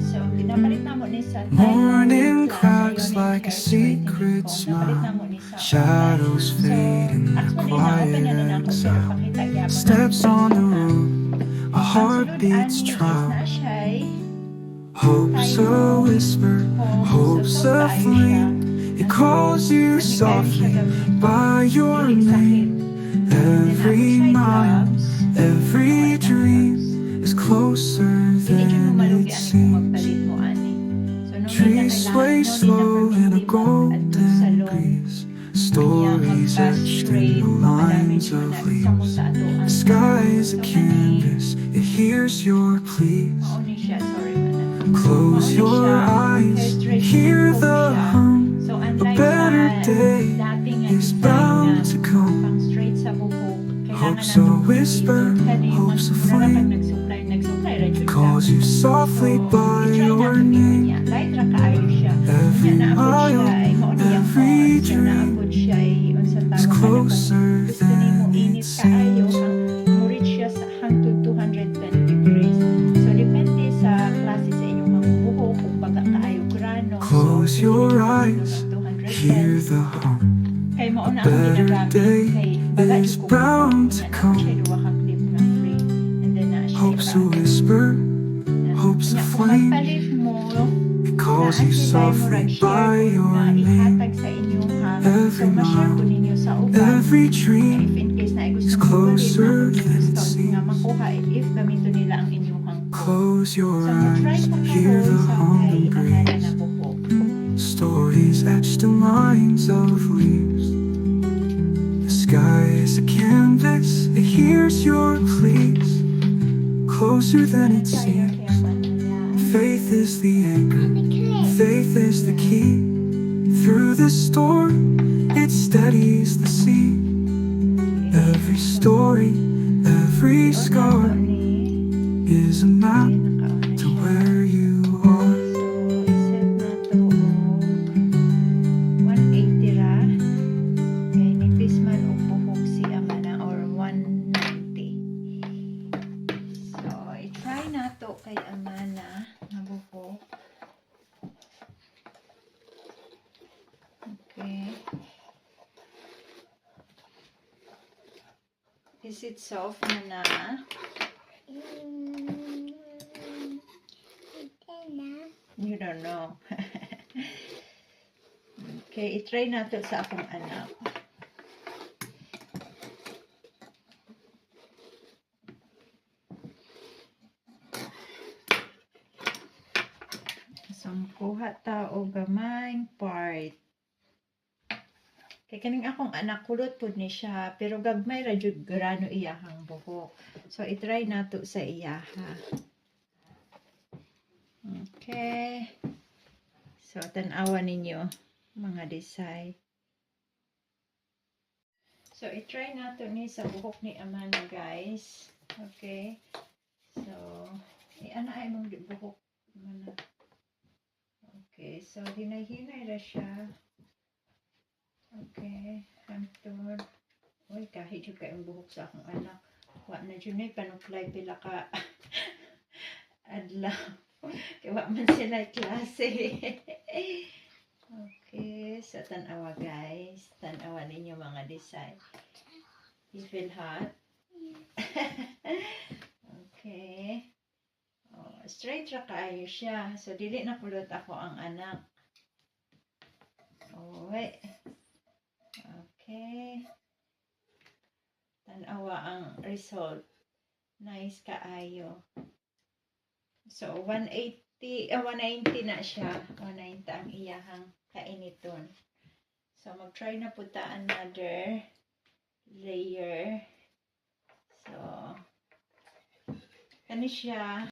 So, ginapalit na mo ni sa Morning cracks like a secret smile. Shadows fade in the quiet sound. Steps on the roof, a heart beats trial. Hope's a whisper, hope's a flame. It calls you softly by your name. Every mile, every dream is closer than it seems. Trees sway slow in a golden breeze. Stories etched in the lines of leaves. The sky is a canvas, it hears your pleas. Close your eyes, hear the hum. A better day is bound to come. Hope's a whisper, hope's a flame. It calls you softly by your name. Every mile, every dream is closer than it seems. Close your eyes, hear the hum. A better day is bound to come. Hope's a whisper, hope's a flame. It calls you softly by your name. Every mile, every dream is closer than it seems. Close your eyes, hear the hum and breeze. Stories etched in lines of leaves. The sky is a canvas, it hears your pleas. Closer than it seems. Faith is the anchor, faith is the key. Through the storm, it steadies the sea. Every story, every scar is a map to where you are. Try na to kay Amana nabuhok. Okay. Is it soft na? You don't know. Okay, i-try na to sa akong anak. So, kuha ta o gamayng part. Kay kaning akong anak kulot pud ni siya, pero gagmay ra jud grano iyahang buhok. So, i-try nato sa iyaha. Okay. So, tan-awa ninyo mga design. So, i-try nato ni sa buhok ni Amanda, guys. Okay. So, ana ay mong buhok Amanda. Okay, so hinay-hinay ra siya. Okay, hantod. Uy, kahit yung kayong buhok sa akong anak. Wa na dyan eh, panuklay pila ka adlaw. Kaya wa man sila klase. Okay, so tanawa guys. Tanawa ninyo mga design. You feel hot? Okay. Oh, straight ra kaayo siya. So, dili na kulot ako ang anak. Oh, wait. Okay. Tanawa ang result. Nice kaayo. So, 190 na siya. 190 ang iyahang kainiton. So, mag-try na po ta another layer. So, kani siya.